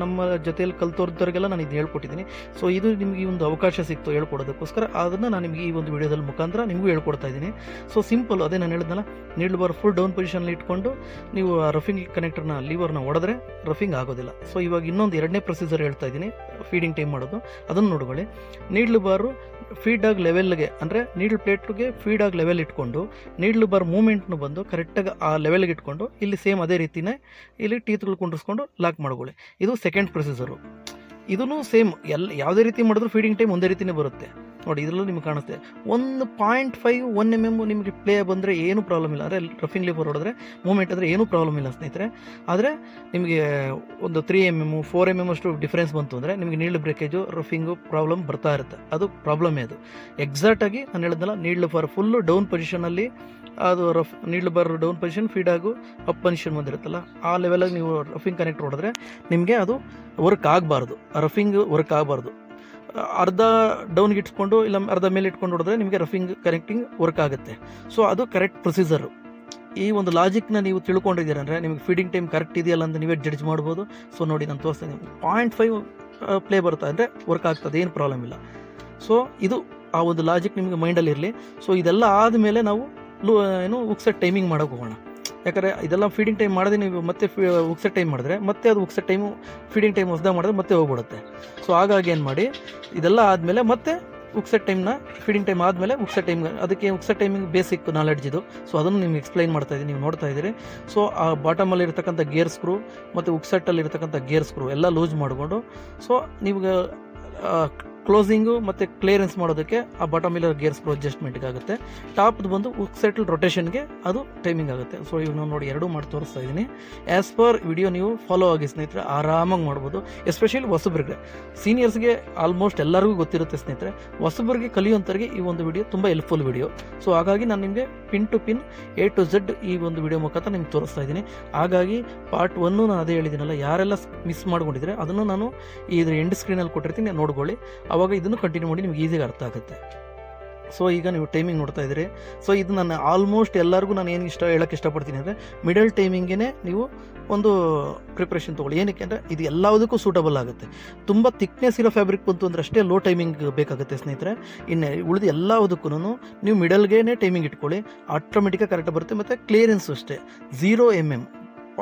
ನಮ್ಮ ಜೊತೆಯಲ್ಲಿ ಕಲ್ತೋರ್ದವ್ರಿಗೆಲ್ಲ ನಾನು ಇದು ಹೇಳ್ಕೊಟ್ಟಿದ್ದೀನಿ. ಸೊ ಇದು ನಿಮಗೆ ಒಂದು ಅವಕಾಶ ಸಿಕ್ತು ಹೇಳ್ಕೊಡೋದಕ್ಕೋಸ್ಕರ ಅದನ್ನು ನಾನು ನಿಮಗೆ ಈ ಒಂದು ವಿಡಿಯೋದಲ್ಲಿ ಮುಖಾಂತರ ನಿಮಗೂ ಹೇಳ್ಕೊಡ್ತಾ ಇದ್ದೀನಿ. ಸೊ ಸಿಂಪಲ್, ಅದೇ ನಾನು ಹೇಳಿದ್ನಲ್ಲ, ನೀಡ್ಲು ಬಾರ್ ಫುಲ್ ಡೌನ್ ಪೊಸಿಷನಲ್ಲಿ ಇಟ್ಕೊಂಡು ನೀವು ರಫಿಂಗ್ ಕನೆಕ್ಟರ್ನ ಲಿವರ್ನ ಹೊಡೆದ್ರೆ ರಫಿಂಗ್ ಆಗೋದಿಲ್ಲ. ಸೊ ಇವಾಗ ಇನ್ನೊಂದು 2ನೇ ಪ್ರೊಸೀಜರ್ ಹೇಳ್ತಾ ಇದ್ದೀನಿ ಫೀಡಿಂಗ್ ಟೈಮ್ ಮಾಡೋದು, ಅದನ್ನು ನೋಡ್ಕೊಳ್ಳಿ. ನೀಡ್ಲು ಬಾರು ಫೀಡಾಗಿ ಲೆವೆಲ್ಗೆ ಅಂದರೆ ನೀಡ್ಲು ಪ್ಲೇಟ್ಗೆ ಫೀಡಾಗಿ ಲೆವೆಲ್ ಇಟ್ಕೊಂಡು ನೀಡ್ಲು ಬಾರ್ ಮೂಮೆಂಟ್ನು ಬಂದು ಕರೆಕ್ಟಾಗಿ ಆ ಲೆವೆಲ್ಗೆ ಇಟ್ಕೊಂಡು ಇಲ್ಲಿ ಸೇಮ್ ಅದೇ ರೀತಿಯೇ ಇಲ್ಲಿ ಟೀತ್ಗಳು ಕುಂಡಿಸ್ಕೊಂಡು ಲಾಕ್ ಮಾಡ್ಕೊಳ್ಳಿ. ಇದು ಸೆಕೆಂಡ್ ಪ್ರೊಸೀಜರು. ಇದೂ ಸೇಮ್ ಯಾವುದೇ ರೀತಿ ಮಾಡಿದ್ರು ಫೀಡಿಂಗ್ ಟೈಮ್ ಒಂದೇ ರೀತಿಯೇ ಬರುತ್ತೆ ನೋಡಿ. ಇದರಲ್ಲೂ ನಿಮ್ಗೆ ಕಾಣಿಸುತ್ತೆ 1.5 1 mm ನಿಮಗೆ ಪ್ಲೇ ಬಂದರೆ ಏನೂ ಪ್ರಾಬ್ಲಮ್ ಇಲ್ಲ. ಅಂದರೆ ರಫಿಂಗ್ ಲಿವರ್ ಹೊಡೆದ್ರೆ ಮೂಮೆಂಟ್ ಅಂದರೆ ಏನೂ ಪ್ರಾಬ್ಲಮ್ ಇಲ್ಲ ಸ್ನೇಹಿತರೆ. ಆದರೆ ನಿಮಗೆ ಒಂದು 3 mm 4 mm ಅಷ್ಟು ಡಿಫ್ರೆನ್ಸ್ ಬಂತು ಅಂದರೆ ನಿಮಗೆ ನೀಡ್ಲು ಬ್ರೇಕೇಜು ರಫಿಂಗು ಪ್ರಾಬ್ಲಮ್ ಬರ್ತಾ ಇರುತ್ತೆ. ಅದು ಪ್ರಾಬ್ಲಮ್ಮೇ ಅದು. ಎಕ್ಸಾಕ್ಟಾಗಿ ನಾನು ಹೇಳಿದ್ನಲ್ಲ, ನೀಡ್ಲು ಬಾರ್ ಫುಲ್ಲು ಡೌನ್ ಪೊಸಿಷನಲ್ಲಿ ಅದು ನೀಡ್ಲು ಬಾರ್ ಡೌನ್ ಪೊಸಿಷನ್ ಫೀಡಾಗು ಅಪ್ ಪೊಸಿಷನ್ ಬಂದಿರುತ್ತಲ್ಲ ಆ ಲೆವೆಲಾಗಿ ನೀವು ರಫಿಂಗ್ ಕನೆಕ್ಟ್ ಹೊಡೆದ್ರೆ ನಿಮಗೆ ಅದು ವರ್ಕ್ ಆಗಬಾರ್ದು, ರಫಿಂಗ್ ವರ್ಕ್ ಆಗಬಾರ್ದು. ಅರ್ಧ ಡೌನ್ಗೆ ಇಟ್ಕೊಂಡು ಇಲ್ಲ ಅರ್ಧ ಮೇಲೆ ಇಟ್ಕೊಂಡು ಹೊಡೆದ್ರೆ ನಿಮಗೆ ರಫಿಂಗ್ ಕನೆಕ್ಟಿಂಗ್ ವರ್ಕ್ ಆಗುತ್ತೆ. ಸೊ ಅದು ಕರೆಕ್ಟ್ ಪ್ರೊಸೀಜರು. ಈ ಒಂದು ಲಾಜಿಕ್ನ ನೀವು ತಿಳ್ಕೊಂಡಿದ್ದೀರಂದರೆ ನಿಮಗೆ ಫೀಡಿಂಗ್ ಟೈಮ್ ಕರೆಕ್ಟ್ ಇದೆಯಲ್ಲ ಅಂತ ನೀವೇ ಜಡ್ಜ್ ಮಾಡ್ಬೋದು. ಸೊ ನೋಡಿ ನಾನು ತೋರಿಸ್ತೀನಿ, 0.5 ಪ್ಲೇ ಬರುತ್ತೆ ಅಂದರೆ ವರ್ಕ್ ಆಗ್ತದೆ, ಏನು ಪ್ರಾಬ್ಲಮ್ ಇಲ್ಲ. ಸೊ ಇದು ಆ ಒಂದು ಲಾಜಿಕ್ ನಿಮಗೆ ಮೈಂಡಲ್ಲಿ ಇರಲಿ. ಸೊ ಇದೆಲ್ಲ ಆದಮೇಲೆ ನಾವು ಉಕ್ಸೆಟ್ ಟೈಮಿಂಗ್ ಮಾಡೋಕೆ ಹೋಗೋಣ. ಯಾಕಂದರೆ ಇದೆಲ್ಲ ಫೀಡಿಂಗ್ ಟೈಮ್ ಮಾಡಿದ್ರೆ ನೀವು ಮತ್ತೆ ಉಕ್ಸೆಟ್ ಟೈಮ್ ಮಾಡಿದ್ರೆ ಮತ್ತೆ ಅದು ಉಕ್ಸೆಟ್ ಟೈಮು ಫೀಡಿಂಗ್ ಟೈಮ್ ಹೊಸದಾಗ ಮಾಡಿದ್ರೆ ಮತ್ತೆ ಹೋಗ್ಬಿಡುತ್ತೆ. ಸೊ ಹಾಗಾಗಿ ಏನು ಮಾಡಿ, ಇದೆಲ್ಲ ಆದಮೇಲೆ ಮತ್ತೆ ಉಕ್ಸೆಟ್ ಟೈಮ್ನ ಫೀಡಿಂಗ್ ಟೈಮ್ ಆದಮೇಲೆ ಉಕ್ಸೆಟ್ ಟೈಮ್, ಅದಕ್ಕೆ ಉಕ್ಸೆಟ್ ಟೈಮಿಂಗ್ ಬೇಸಿಕ್ ನಾಲೆಡ್ಜ್ ಇದು. ಸೊ ಅದನ್ನು ನಿಮ್ಗೆ ಎಕ್ಸ್ಪ್ಲೈನ್ ಮಾಡ್ತಾ ಇದ್ದೀನಿ, ನೀವು ನೋಡ್ತಾ ಇದ್ದೀರಿ. ಸೊ ಆ ಬಾಟಮಲ್ಲಿ ಇರ್ತಕ್ಕಂಥ ಗೇರ್ ಸ್ಕ್ರೂ ಮತ್ತು ಉಕ್ಸೆಟ್ಟಲ್ಲಿ ಇರ್ತಕ್ಕಂಥ ಗೇರ್ ಸ್ಕ್ರೂ ಎಲ್ಲ ಲೂಸ್ ಮಾಡಿಕೊಂಡು ಸೊ ನೀವು ಕ್ಲೋಸಿಂಗು ಮತ್ತು ಕ್ಲಿಯರೆನ್ಸ್ ಮಾಡೋದಕ್ಕೆ ಆ ಬಾಟಮ್ ಮಿಲ್ಲರ್ ಗೇರ್ ಸ್ಕ್ರೂ ಅಡ್ಜಸ್ಟ್ಮೆಂಟ್ಗೆ ಆಗುತ್ತೆ. ಟಾಪ್ದು ಬಂದು ಉಕ್ ಸೆಟಲ್ ರೊಟೇಷನ್ಗೆ ಅದು ಟೈಮಿಂಗ್ ಆಗುತ್ತೆ. ಸೊ ಇವು ನೋಡಿ ಎರಡೂ ಮಾಡಿ ತೋರಿಸ್ತಾ ಇದ್ದೀನಿ. ಆ್ಯಸ್ ಪರ್ ವಿಡಿಯೋ ನೀವು ಫಾಲೋ ಆಗಿ ಸ್ನೇಹಿತರೆ, ಆರಾಮಾಗಿ ಮಾಡ್ಬೋದು. ಎಸ್ಪೆಷಲಿ ಹೊಸಬ್ರಿಗೆ, ಸೀನಿಯರ್ಸ್ಗೆ ಆಲ್ಮೋಸ್ಟ್ ಎಲ್ಲರಿಗೂ ಗೊತ್ತಿರುತ್ತೆ ಸ್ನೇಹಿತರೆ. ಹೊಸಬ್ರಿಗೆ ಕಲಿಯುವಂಥವ್ರಿಗೆ ಈ ಒಂದು ವಿಡಿಯೋ ತುಂಬ ಹೆಲ್ಪ್ಫುಲ್ ವಿಡಿಯೋ. ಸೊ ಹಾಗಾಗಿ ನಾನು ನಿಮಗೆ pin to pin A to Z ಈ ಒಂದು ವಿಡಿಯೋ ಮುಖಾಂತರ ನಿಮ್ಗೆ ತೋರಿಸ್ತಾ ಇದ್ದೀನಿ. ಹಾಗಾಗಿ ಪಾರ್ಟ್ 1 ನಾನು ಅದೇ ಹೇಳಿದ್ದೀನಲ್ಲ, ಯಾರೆಲ್ಲ ಮಿಸ್ ಮಾಡ್ಕೊಂಡಿದ್ರೆ ಅದನ್ನು ನಾನು ಇದ್ರ ಎಂಡ್ ಸ್ಕ್ರೀನಲ್ಲಿ ಕೊಟ್ಟಿರ್ತೀನಿ, ನೋಡ್ಕೊಳ್ಳಿ. ಆವಾಗ ಇದನ್ನು ಕಂಟಿನ್ಯೂ ಮಾಡಿ ನಿಮ್ಗೆ ಈಸಿಯಾಗಿ ಅರ್ಥ ಆಗುತ್ತೆ. ಸೊ ಈಗ ನೀವು ಟೈಮಿಂಗ್ ನೋಡ್ತಾ ಇದ್ದೀರಿ. ಸೊ ಇದು ನಾನು ಆಲ್ಮೋಸ್ಟ್ ಎಲ್ಲರಿಗೂ ನಾನು ಏನು ಹೇಳೋಕ್ಕೆ ಇಷ್ಟಪಡ್ತೀನಿ ಅಂದರೆ, ಮಿಡಲ್ ಟೈಮಿಂಗೇ ನೀವು ಒಂದು ಪ್ರಿಪ್ರೇಷನ್ ತೊಗೊಳ್ಳಿ. ಏನಕ್ಕೆ ಅಂದರೆ ಇದು ಎಲ್ಲದಕ್ಕೂ ಸೂಟಬಲ್ ಆಗುತ್ತೆ. ತುಂಬ ಥಿಕ್ನೆಸ್ ಇರೋ ಫ್ಯಾಬ್ರಿಕ್ ಬಂತು ಅಂದರೆ ಅಷ್ಟೇ ಲೋ ಟೈಮಿಂಗ್ ಬೇಕಾಗುತ್ತೆ ಸ್ನೇಹಿತರೆ. ಇನ್ನು ಉಳಿದು ಎಲ್ಲದಕ್ಕೂ ನೀವು ಮಿಡಲ್ಗೇ ಟೈಮಿಂಗ್ ಇಟ್ಕೊಳ್ಳಿ, ಆಟೋಮೆಟಿಕಾಗಿ ಕರೆಕ್ಟಾಗಿ ಬರುತ್ತೆ. ಮತ್ತು ಕ್ಲಿಯರೆನ್ಸು ಅಷ್ಟೇ 0 mm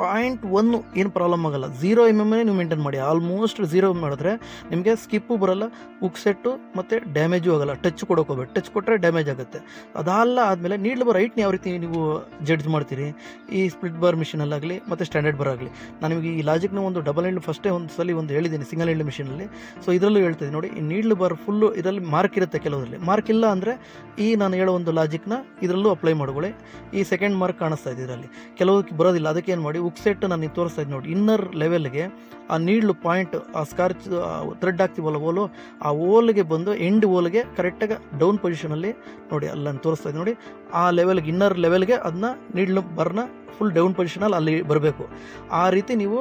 0.1 ಏನು ಪ್ರಾಬ್ಲಮ್ ಆಗಲ್ಲ. 0 mm ನೀವು ಮೇಂಟೈನ್ ಮಾಡಿ. ಆಲ್ಮೋಸ್ಟ್ 0 ಮಾಡಿದ್ರೆ ನಿಮಗೆ ಸ್ಕಿಪ್ಪು ಬರೋಲ್ಲ, ಉಕ್ ಸೆಟ್ಟು ಮತ್ತು ಡ್ಯಾಮೇಜು ಆಗೋಲ್ಲ. ಟಚ್ ಕೊಡೋಕೆ ಹೋಗ್ಬೇಡಿ, ಟಚ್ ಕೊಟ್ಟರೆ ಡ್ಯಾಮೇಜ್ ಆಗುತ್ತೆ. ಅದಲ್ಲ ಆದಮೇಲೆ ನೀಡ್ಲ್ ಬಾರ್ ರೈಟ್ನ ಯಾವ ರೀತಿ ನೀವು ಜಡ್ಜ್ ಮಾಡ್ತೀರಿ ಈ ಸ್ಪ್ಲಿಟ್ ಬಾರ್ ಮಿಷಿನಲ್ಲಾಗಲಿ ಮತ್ತು ಸ್ಟ್ಯಾಂಡರ್ಡ್ ಬಾರ್ ಆಗಲಿ. ನಾನು ನಿಮಗೆ ಈ ಲಾಜಿಕ್ನ ಒಂದು ಡಬಲ್ ಎಂಡ್ ಫಸ್ಟೇ ಒಂದು ಸಲ ಹೇಳಿದ್ದೀನಿ ಸಿಂಗಲ್ ಎಂಡ್ ಮಿಷಿನಲ್ಲಿ. ಸೊ ಇದರಲ್ಲೂ ಹೇಳ್ತೀನಿ ನೋಡಿ, ಈ ನೀಡ್ಲ್ ಬಾರ್ ಫುಲ್ಲು ಇದರಲ್ಲಿ ಮಾರ್ಕ್ ಇರುತ್ತೆ, ಕೆಲವರಲ್ಲಿ ಮಾರ್ಕ್ ಇಲ್ಲ ಅಂದರೆ ಈ ನಾನು ಹೇಳೋ ಒಂದು ಲಾಜಿಕ್ನ ಇದರಲ್ಲೂ ಅಪ್ಲೈ ಮಾಡ್ಕೊಳ್ಳಿ. ಈ ಸೆಕೆಂಡ್ ಮಾರ್ಕ್ ಕಾಣಿಸ್ತಾ ಇದೆ ಇದರಲ್ಲಿ, ಕೆಲವಕ್ಕೆ ಬರೋದಿಲ್ಲ. ಅದಕ್ಕೆ ಏನು ಮಾಡಿ, ಉಕ್ ಸೆಟ್ ನಾನು ತೋರಿಸ್ತಾ ಇದ್ದೀನಿ ನೋಡಿ, ಇನ್ನರ್ ಲೆವೆಲ್ಗೆ ಆ ನೀಡ್ಲು ಪಾಯಿಂಟ್, ಆ ಸ್ಕಾರ್ಚ್ ಥ್ರೆಡ್ ಹಾಕ್ತೀವಲ್ಲ ಓಲು, ಆ ಓಲ್ಗೆ ಬಂದು ಎಂಡ್ ಓಲ್ಗೆ ಕರೆಕ್ಟಾಗಿ ಡೌನ್ ಪೊಸಿಷನಲ್ಲಿ ನೋಡಿ, ಅಲ್ಲಿ ನಾನು ತೋರಿಸ್ತಾ ಇದ್ದೀನಿ ನೋಡಿ, ಆ ಲೆವೆಲ್ಗೆ ಇನ್ನರ್ ಲೆವೆಲ್ಗೆ ಅದನ್ನ ನೀಡ್ಲು ಬರ್ನ ಫುಲ್ ಡೌನ್ ಪೊಸಿಷನಲ್ಲಿ ಅಲ್ಲಿ ಬರಬೇಕು. ಆ ರೀತಿ ನೀವು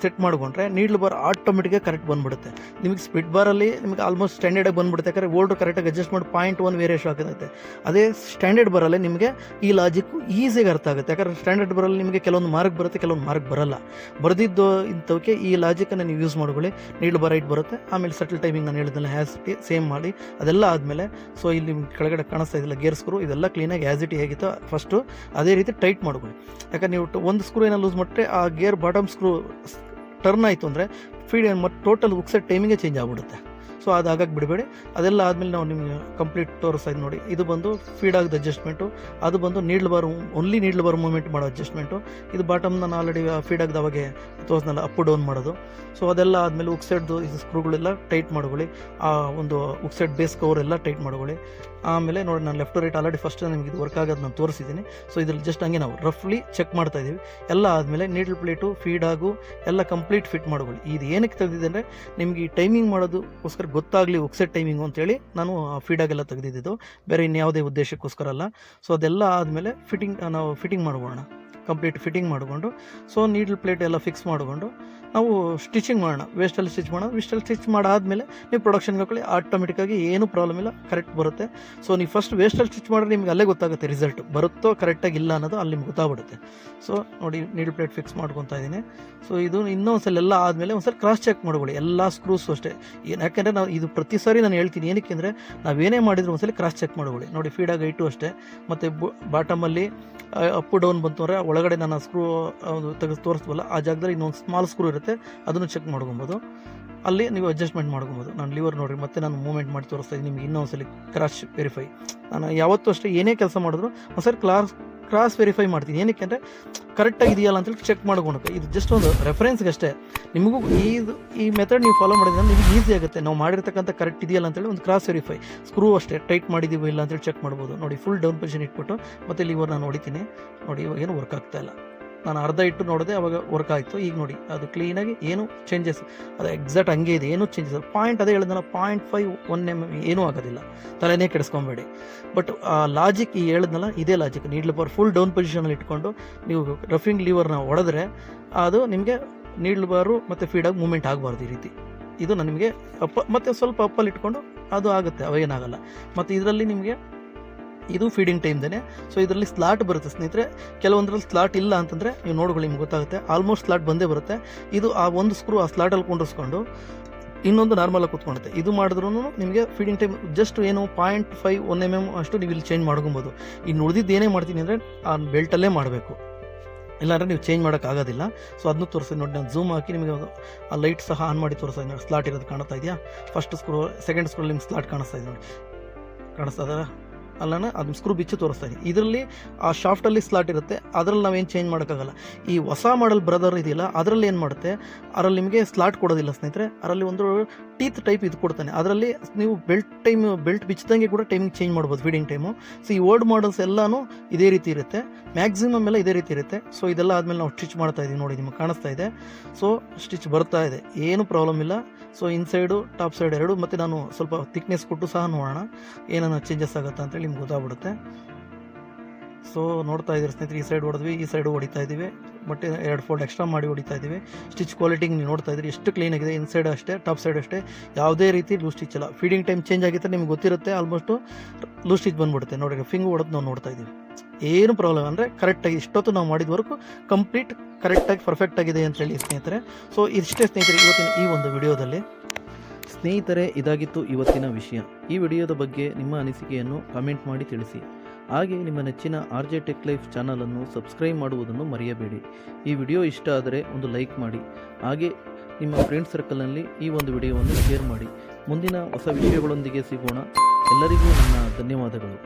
ಸೆಟ್ ಮಾಡಿಕೊಂಡ್ರೆ ನೀಡ್ಲ್ ಬಾರ್ ಆಟೋಮೆಟಿಕಾಗಿ ಕರೆಕ್ಟ್ ಬಂದುಬಿಡುತ್ತೆ. ನಿಮಗೆ ಸ್ಪಿಟ್ ಬಾರಲ್ಲಿ ನಿಮಗೆ ಆಲ್ಮೋಸ್ಟ್ ಸ್ಟ್ಯಾಂಡರ್ಡಾಗಿ ಬಂದುಬಿಡುತ್ತೆ, ಯಾಕಂದರೆ ಓಲ್ಡ್ರು ಕರೆಕ್ಟಾಗಿ ಅಡ್ಜಸ್ಟ್ ಮಾಡಿ 0.1 ವೇರಿಯೇಷನ್ ಆಗುತ್ತೆ. ಅದೇ ಸ್ಟ್ಯಾಂಡರ್ಡ್ ಬರಲ್ಲೇ ನಿಮಗೆ ಈ ಲಾಜಿಕ್ಕು ಈಸಿಯಾಗಿ ಅರ್ಥ ಆಗುತ್ತೆ. ಯಾಕಂದರೆ ಸ್ಟ್ಯಾಂಡರ್ಡ್ ಬರಲ್ಲಿ ನಿಮಗೆ ಕೆಲವೊಂದು ಮಾರ್ಕ್ ಬರುತ್ತೆ, ಕೆಲವೊಂದು ಮಾರ್ಕ್ ಬರಲ್ಲ. ಬರೆದಿದ್ದು ಇಂಥವಕ್ಕೆ ಈ ಲಾಜಿಕನ್ನು ನೀವು ಯೂಸ್ ಮಾಡ್ಕೊಳ್ಳಿ. ನೀಡ್ಲ್ ಬಾರ್ ರೈಟ್ ಬರುತ್ತೆ. ಆಮೇಲೆ ಸೆಟಲ್ ಟೈಮಿಂಗ್ ನಾನು ಹೇಳಿದ್ನಲ್ಲ ಹ್ಯಾಸ್ ಇಟ್ ಸೇಮ್ ಮಾಡಿ. ಅದೆಲ್ಲ ಆದಮೇಲೆ ಸೊ ಇಲ್ಲಿ ಕೆಳಗಡೆ ಕಾಣಿಸ್ತಾ ಇದ್ದಿಲ್ಲ ಗೇರ್ ಸ್ಕ್ರೂ, ಇದೆಲ್ಲ ಕ್ಲೀನಾಗಿ ಆ್ಯಸ್ ಇಟ್ ಹೇಗಿತ್ತು ಫಸ್ಟು ಅದೇ ರೀತಿ ಟೈಟ್ ಮಾಡ್ಕೊಳ್ಳಿ. ಯಾಕಂದ್ರೆ ನೀವು ಒಂದು ಸ್ಕ್ರೂ ಏನೋ ಲೂಸ್ ಮಾಡಿದ್ರೆ ಆ ಗೇರ್ ಬಾಟಮ್ ಸ್ಕ್ರೂ ಟರ್ನ್ ಆಯಿತು ಅಂದರೆ ಫೀಡ್ ಮತ್ತು ಟೋಟಲ್ ಉಕ್ ಸೆಟ್ ಟೈಮಿಂಗೇ ಚೇಂಜ್ ಆಗಿಬಿಡುತ್ತೆ. ಸೊ ಅದು ಹಾಗಾಗಿ ಬಿಡಬೇಡಿ. ಅದೆಲ್ಲ ಆದಮೇಲೆ ನಾವು ನಿಮಗೆ ಕಂಪ್ಲೀಟ್ ತೋರಿಸ್ತಾ ಇದ್ದು ನೋಡಿ, ಇದು ಬಂದು ಫೀಡ್ ಆಗೋದು ಅಡ್ಜಸ್ಟ್ಮೆಂಟು, ಅದು ಬಂದು needle bar only needle bar movement ಮಾಡೋ ಅಡ್ಜಸ್ಟ್ಮೆಂಟು. ಇದು ಬಾಟಮ್ ನಾನು ಆಲ್ರೆಡಿ ಫೀಡ್ ಆಗದ ಅವಾಗೆ ತೋರಿಸ್ನಲ್ಲ ಅಪ್ ಡೌನ್ ಮಾಡೋದು. ಸೊ ಅದೆಲ್ಲ ಆದಮೇಲೆ ಉಕ್ ಸೆಟ್ದು ಇದು ಸ್ಕ್ರೂಗಳೆಲ್ಲ ಟೈಟ್ ಮಾಡ್ಕೊಳ್ಳಿ. ಆ ಒಂದು ಉಕ್ ಸೆಟ್ ಬೇಸ್ ಕವರ್ ಎಲ್ಲ ಟೈಟ್ ಮಾಡ್ಕೊಳ್ಳಿ. ಆಮೇಲೆ ನೋಡಿ, ನಾನು ಲೆಫ್ಟ್ ರೈಟ್ ಆಲ್ರೆಡಿ ಫಸ್ಟ್ ನಿಮಗೆ ಇದು ವರ್ಕ್ ಆಗೋದು ನಾನು ತೋರಿಸಿದ್ದೀನಿ. ಸೊ ಇದ್ರಲ್ಲಿ ಜಸ್ಟ್ ಹಂಗೆ ನಾವು ರಫ್ಲಿ ಚೆಕ್ ಮಾಡ್ತಾ ಇದ್ದೀವಿ. ಎಲ್ಲ ಆದಮೇಲೆ ನೀಡ್ಲ್ ಪ್ಲೇಟು ಫೀಡ್ ಆಗು ಎಲ್ಲ ಕಂಪ್ಲೀಟ್ ಫಿಟ್ ಮಾಡ್ಕೊಳ್ಳಿ. ಇದು ಏನಕ್ಕೆ ತೆಗೆದಿದೆ ಅಂದರೆ ನಿಮಗೆ ಈ ಟೈಮಿಂಗ್ ಮಾಡೋದಕ್ಕೋಸ್ಕರ ಗೊತ್ತಾಗಲಿ ಉಕ್ ಸೆಟ್ ಟೈಮಿಂಗು ಅಂತೇಳಿ ನಾನು ಫೀಡಾಗೆಲ್ಲ ತೆಗೆದಿದ್ದು, ಬೇರೆ ಇನ್ಯಾವುದೇ ಉದ್ದೇಶಕ್ಕೋಸ್ಕರ ಅಲ್ಲ. ಸೊ ಅದೆಲ್ಲ ಆದಮೇಲೆ ನಾವು ಫಿಟ್ಟಿಂಗ್ ಮಾಡ್ಕೊಳ್ಳೋಣ. ಕಂಪ್ಲೀಟ್ ಫಿಟ್ಟಿಂಗ್ ಮಾಡಿಕೊಂಡು ಸೊ ನೀಡ್ಲ್ ಪ್ಲೇಟ್ ಎಲ್ಲ ಫಿಕ್ಸ್ ಮಾಡಿಕೊಂಡು ನಾವು ಸ್ಟಿಚಿಂಗ್ ಮಾಡೋಣ. ವೇಸ್ಟಲ್ಲಿ ಸ್ಟಿಚ್ ಮಾಡೋಣ. ವೇಸ್ಟಲ್ಲಿ ಸ್ಟಿಚ್ ಮಾಡಾದಮೇಲೆ ನೀವು ಪ್ರೊಡಕ್ಷನ್ಗೆ ಹಾಕೊಳ್ಳಿ, ಆಟೋಮೆಟಿಕ್ಕಾಗಿ ಏನೂ ಪ್ರಾಬ್ಲಮ್ ಇಲ್ಲ, ಕರೆಕ್ಟ್ ಬರುತ್ತೆ. ಸೊ ನೀವು ಫಸ್ಟ್ ವೇಸ್ಟಲ್ಲಿ ಸ್ಟಿಚ್ ಮಾಡಿದ್ರೆ ನಿಮ್ಗೆ ಅಲ್ಲೇ ಗೊತ್ತಾಗುತ್ತೆ ರಿಸಲ್ಟ್ ಬರುತ್ತೋ ಕರೆಕ್ಟಾಗಿ ಇಲ್ಲ ಅನ್ನೋದು ಅಲ್ಲಿ ನಿಮ್ಗೆ ಗೊತ್ತಾಗ್ಬಿಡುತ್ತೆ. ಸೊ ನೋಡಿ, ನೀಡ್ಲ್ ಪ್ಲೇಟ್ ಫಿಕ್ಸ್ ಮಾಡ್ಕೊತಾ ಇದ್ದೀನಿ. ಸೊ ಇದು ಇನ್ನೊಂದ್ಸಲ ಎಲ್ಲ ಆದಮೇಲೆ ಒಂದ್ಸಲ ಕ್ರಾಸ್ ಚೆಕ್ ಮಾಡ್ಕೊಳ್ಳಿ ಎಲ್ಲ ಸ್ಕ್ರೂಸು ಅಷ್ಟೇ. ಯಾಕೆಂದರೆ ನಾವು ಇದು ಪ್ರತಿ ಸಾರಿ ನಾನು ಹೇಳ್ತೀನಿ, ಏನಕ್ಕೆ ಅಂದರೆ ನಾವೇನೇ ಮಾಡಿದ್ರು ಒಂದ್ಸಲ ಕ್ರಾಸ್ ಚೆಕ್ ಮಾಡ್ಕೊಳ್ಳಿ. ನೋಡಿ, ಫೀಡಾಗಿ ಇಟ್ಟು ಅಷ್ಟೇ. ಮತ್ತು ಬಾಟಮಲ್ಲಿ ಅಪ್ ಡೌನ್ ಬಂತು ಅಂದರೆ ಒಳಗಡೆ ನಾನು ಸ್ಕ್ರೂ ತೆಗೆದು ತೋರಿಸ್ತೀವಲ್ಲ ಆ ಜಾಗದಲ್ಲಿ ಇನ್ನೊಂದು ಸ್ಮಾಲ್ ಸ್ಕ್ರೂ ಇರುತ್ತೆ, ಅದನ್ನು ಚೆಕ್ ಮಾಡ್ಕೊಬೋದು. ಅಲ್ಲಿ ನೀವು ಅಡ್ಜಸ್ಟ್ಮೆಂಟ್ ಮಾಡ್ಕೊಬೋದು. ನಾನು ಲಿವರ್ ನೋಡಿರಿ ಮತ್ತೆ ನಾನು ಮೂವ್ಮೆಂಟ್ ಮಾಡಿ ತೋರಿಸ್ತಾ ಇದ್ದೀನಿ ನಿಮಗೆ. ಇನ್ನೊಂದ್ಸಲಿ ಕ್ರಾಸ್ ವೆರಿಫೈ, ನಾನು ಯಾವತ್ತೂ ಅಷ್ಟೇ ಏನೇ ಕೆಲಸ ಮಾಡಿದ್ರು ಒಂದ್ಸರಿ ಕ್ರಾಸ್ ವೆರಿಫೈ ಮಾಡ್ತೀನಿ. ಏನಕ್ಕೆ ಅಂದರೆ ಕರೆಕ್ಟಾಗಿ ಇದೆಯಲ್ಲ ಅಂತೇಳಿ ಚೆಕ್ ಮಾಡ್ಕೊಳಕ್ಕೆ. ಇದು ಜಸ್ಟ್ ಒಂದು ರೆಫರೆನ್ಸ್ಗೆ ಅಷ್ಟೇ. ನಿಮಗೂ ಈ ಮೆಥಡ್ ನೀವು ಫಾಲೋ ಮಾಡಿದ್ರೆ ನಿಮಗೆ ಈಸಿ ಆಗುತ್ತೆ. ನಾವು ಮಾಡಿರ್ತಕ್ಕಂಥ ಕರೆಕ್ಟ್ ಇದೆಯಲ್ಲ ಅಂತೇಳಿ ಒಂದು ಕ್ರಾಸ್ ವೆರಿಫೈ. ಸ್ಕ್ರೂ ಅಷ್ಟೇ ಟೈಟ್ ಮಾಡಿದ್ದೀವಿ ಇಲ್ಲ ಅಂತೇಳಿ ಚೆಕ್ ಮಾಡ್ಬೋದು. ನೋಡಿ, ಫುಲ್ ಡೌನ್ ಪೊಸಿಷನ್ ಇಟ್ಬಿಟ್ಟು ಮತ್ತೆ ಲಿವರ್ ನಾನು ಹೊಡಿತೀನಿ. ನೋಡಿ, ಇವಾಗ ಏನು ವರ್ಕ್ ಆಗ್ತಾ ಇಲ್ಲ. ನಾನು ಅರ್ಧ ಇಟ್ಟು ನೋಡಿದೆ, ಅವಾಗ ವರ್ಕ್ ಆಯಿತು. ಈಗ ನೋಡಿ, ಅದು ಕ್ಲೀನಾಗಿ ಏನು ಚೇಂಜಸ್, ಅದು ಎಕ್ಸಾಕ್ಟ್ ಹಂಗೆ ಇದೆ, ಏನೂ ಚೇಂಜಸ್. ಪಾಯಿಂಟ್ ಅದೇ ಹೇಳಿದ್ನಲ್ಲ, 0.5 1 mm ಏನೂ ಆಗೋದಿಲ್ಲ, ತಲೆನೇ ಕೆಡಿಸ್ಕೊಬೇಡಿ. ಬಟ್ ಆ ಲಾಜಿಕ್ ಈ ಹೇಳಿದ್ನಲ್ಲ, ಇದೇ logic. Needle bar full down ಪೊಸಿಷನಲ್ಲಿ ಇಟ್ಕೊಂಡು ನೀವು ರಫಿಂಗ್ ಲೀವರ್ನ ಹೊಡೆದ್ರೆ ಅದು ನಿಮಗೆ ನೀಡ್ಲ್ ಬಾರು ಮತ್ತು ಫೀಡಾಗಿ ಮೂವ್ಮೆಂಟ್ ಆಗಬಾರ್ದು ಈ ರೀತಿ. ಇದು ನಾನು ನಿಮಗೆ ಮತ್ತು ಸ್ವಲ್ಪ ಅಪ್ಪಲ್ಲಿ ಇಟ್ಕೊಂಡು ಅದು ಆಗುತ್ತೆ, ಅವೇನಾಗಲ್ಲ. ಮತ್ತು ಇದರಲ್ಲಿ ನಿಮಗೆ ಇದು ಫೀಡಿಂಗ್ ಟೈಮ್ದೇ. ಸೊ ಇದರಲ್ಲಿ ಸ್ಲಾಟ್ ಬರುತ್ತೆ ಸ್ನೇಹಿತರೆ. ಕೆಲವೊಂದರಲ್ಲಿ ಸ್ಲಾಟ್ ಇಲ್ಲ ಅಂತಂದರೆ ನೀವು ನೋಡ್ಕೊಳ್ಳಿ, ನಿಮ್ಗೆ ಗೊತ್ತಾಗುತ್ತೆ. ಆಲ್ಮೋಸ್ಟ್ ಸ್ಲಾಟ್ ಬಂದೇ ಬರುತ್ತೆ. ಇದು ಆ ಒಂದು ಸ್ಕ್ರೂ ಆ ಸ್ಲಾಟಲ್ಲಿ ಕುಂಡಿಸ್ಕೊಂಡು ಇನ್ನೊಂದು ನಾರ್ಮಲಾಗಿ ಕೂತ್ಕೊಳ್ಳುತ್ತೆ. ಇದು ಮಾಡಿದ್ರೂ ನಿಮಗೆ ಫೀಡಿಂಗ್ ಟೈಮ್ ಜಸ್ಟ್ ಏನು 0.5 1 mm ಅಷ್ಟು ನೀವು ಇಲ್ಲಿ ಚೇಂಜ್ ಮಾಡ್ಕೊಬೋದು. ಇನ್ನು ಉಳಿದಿದ್ದು ಏನೇ ಮಾಡ್ತೀನಿ ಅಂದರೆ ಆ ಬೆಲ್ಟಲ್ಲೇ ಮಾಡಬೇಕು, ಇಲ್ಲಾಂದರೆ ನೀವು ಚೇಂಜ್ ಮಾಡೋಕ್ಕಾಗೋದಿಲ್ಲ. ಸೊ ಅದನ್ನು ತೋರಿಸ್ತೀನಿ ನೋಡಿ. ನಾನು ಝೂಮ್ ಹಾಕಿ ನಿಮಗೆ ಆ ಲೈಟ್ ಸಹ ಆನ್ ಮಾಡಿ ತೋರಿಸ್ತೀನಿ. ಸ್ಲಾಟ್ ಇರೋದು ಕಾಣ್ತಾ ಇದೆಯಾ? ಫಸ್ಟ್ ಸ್ಕ್ರೂ, ಸೆಕೆಂಡ್ ಸ್ಕ್ರೂ ನಿಮ್ಗೆ ಸ್ಲಾಟ್ ಕಾಣಿಸ್ತಾ ಇದೆ ನೋಡಿ, ಕಾಣಿಸ್ತಾ ಇದ್ದಾರೆ. ಅಲ್ಲನ ಅದು ಸ್ಕ್ರೂ ಬಿಚ್ಚು ತೋರಿಸ್ತಾ ಇದೆ. ಇದರಲ್ಲಿ ಆ ಶಾಫ್ಟಲ್ಲಿ ಸ್ಲಾಟ್ ಇರುತ್ತೆ, ಅದರಲ್ಲಿ ನಾವೇನು ಚೇಂಜ್ ಮಾಡೋಕ್ಕಾಗಲ್ಲ. ಈ ಹೊಸ ಮಾಡೆಲ್ ಬ್ರದರ್ ಇದೆಯಲ್ಲ ಅದರಲ್ಲಿ ಏನು ಮಾಡುತ್ತೆ, ಅದರಲ್ಲಿ ನಿಮಗೆ ಸ್ಲಾಟ್ ಕೊಡೋದಿಲ್ಲ ಸ್ನೇಹಿತರೆ, ಅದರಲ್ಲಿ ಒಂದು ಟೀತ್ ಟೈಪ್ ಇದು ಕೊಡ್ತಾನೆ. ಅದರಲ್ಲಿ ನೀವು ಬೆಲ್ಟ್ ಬಿಚ್ಚಿದಂಗೆ ಕೂಡ ಟೈಮಿಂಗ್ ಚೇಂಜ್ ಮಾಡ್ಬೋದು, ಫೀಡಿಂಗ್ ಟೈಮು. ಸೊ ಈ ಓಲ್ಡ್ ಮಾಡಲ್ಸ್ ಎಲ್ಲನೂ ಇದೇ ರೀತಿ ಇರುತ್ತೆ, ಮ್ಯಾಕ್ಸಿಮಮ್ ಎಲ್ಲ ಇದೇ ರೀತಿ ಇರುತ್ತೆ. ಸೊ ಇದೆಲ್ಲ ಆದಮೇಲೆ ನಾವು ಸ್ಟಿಚ್ ಮಾಡ್ತಾ ಇದ್ದೀವಿ ನೋಡಿ, ನಿಮಗೆ ಕಾಣಿಸ್ತಾ ಇದೆ. ಸೊ ಸ್ಟಿಚ್ ಬರ್ತಾ ಇದೆ, ಏನು ಪ್ರಾಬ್ಲಮ್ ಇಲ್ಲ. ಸೊ ಇನ್ಸೈಡು ಟಾಪ್ ಸೈಡ್ ಎರಡು, ಮತ್ತು ನಾನು ಸ್ವಲ್ಪ ಥಿಕ್ನೆಸ್ ಕೊಟ್ಟು ಸಹ ನೋಡೋಣ ಏನಾನ ಚೇಂಜಸ್ ಆಗುತ್ತಾ ಅಂತೇಳಿ ನಿಮ್ಗೆ ಗೊತ್ತಾಗ್ಬಿಡುತ್ತೆ. ಸೊ ನೋಡ್ತಾ ಇದ್ದೀರಿ ಸ್ನೇಹಿತರೆ, ಈ ಸೈಡ್ ಹೊಡೆದ್ವಿ, ಈ ಸೈಡು ಹೊಡಿತಾ ಇದ್ದೀವಿ, ಬಟ್ 2 ಫೋಲ್ಡ್ ಎಕ್ಸ್ಟ್ರಾ ಮಾಡಿ ಹೊಡಿತಾ ಇದ್ದೀವಿ. ಸ್ಟಿಚ್ ಕ್ವಾಲಿಟಿಗೆ ನೀವು ನೋಡ್ತಾ ಇದ್ದೀರಿ ಎಷ್ಟು ಕ್ಲೀನಾಗಿದೆ, ಇನ್ಸೈಡ್ ಅಷ್ಟೇ ಟಾಪ್ ಸೈಡ್ ಅಷ್ಟೇ, ಯಾವುದೇ ರೀತಿ ಲೂಸ್ ಸ್ಟಿಚ್ ಇಲ್ಲ. ಫೀಡಿಂಗ್ ಟೈಮ್ ಚೇಂಜ್ ಆಗಿತ್ತು ನಿಮ್ಗೆ ಗೊತ್ತಿರುತ್ತೆ, ಆಲ್ಮೋಸ್ಟು ಲೂಸ್ ಸ್ಟಿಚ್ ಬಂದುಬಿಡುತ್ತೆ ನೋಡಿ. ಫಿಂಗರ್ ಹೊಡೆದು ನಾವು ನೋಡ್ತಾ ಇದ್ದೀವಿ, ಏನು ಪ್ರಾಬ್ಲಮ್ ಅಂದರೆ ಕರೆಕ್ಟಾಗಿ ಇಷ್ಟೊತ್ತು ನಾವು ಮಾಡಿದವರೆಗೂ ಕಂಪ್ಲೀಟ್ ಕರೆಕ್ಟಾಗಿ ಪರ್ಫೆಕ್ಟ್ ಆಗಿದೆ ಅಂತೇಳಿ ಸ್ನೇಹಿತರೆ. ಸೊ ಇಷ್ಟೇ ಸ್ನೇಹಿತರೆ ಇವತ್ತಿನ ಈ ಒಂದು ವಿಡಿಯೋದಲ್ಲಿ. ಸ್ನೇಹಿತರೆ, ಇದಾಗಿತ್ತು ಇವತ್ತಿನ ವಿಷಯ. ಈ ವಿಡಿಯೋದ ಬಗ್ಗೆ ನಿಮ್ಮ ಅನಿಸಿಕೆಯನ್ನು ಕಾಮೆಂಟ್ ಮಾಡಿ ತಿಳಿಸಿ. ಹಾಗೆ ನಿಮ್ಮ ನೆಚ್ಚಿನ RJ ಟೆಕ್ ಲೈಫ್ ಚಾನಲನ್ನು ಸಬ್ಸ್ಕ್ರೈಬ್ ಮಾಡುವುದನ್ನು ಮರೆಯಬೇಡಿ. ಈ ವಿಡಿಯೋ ಇಷ್ಟ ಆದರೆ ಒಂದು ಲೈಕ್ ಮಾಡಿ, ಹಾಗೆ ನಿಮ್ಮ ಫ್ರೆಂಡ್ ಸರ್ಕಲ್ನಲ್ಲಿ ಈ ಒಂದು ವಿಡಿಯೋವನ್ನು ಶೇರ್ ಮಾಡಿ. ಮುಂದಿನ ಹೊಸ ವಿಷಯಗಳೊಂದಿಗೆ ಸಿಗೋಣ. ಎಲ್ಲರಿಗೂ ನನ್ನ ಧನ್ಯವಾದಗಳು.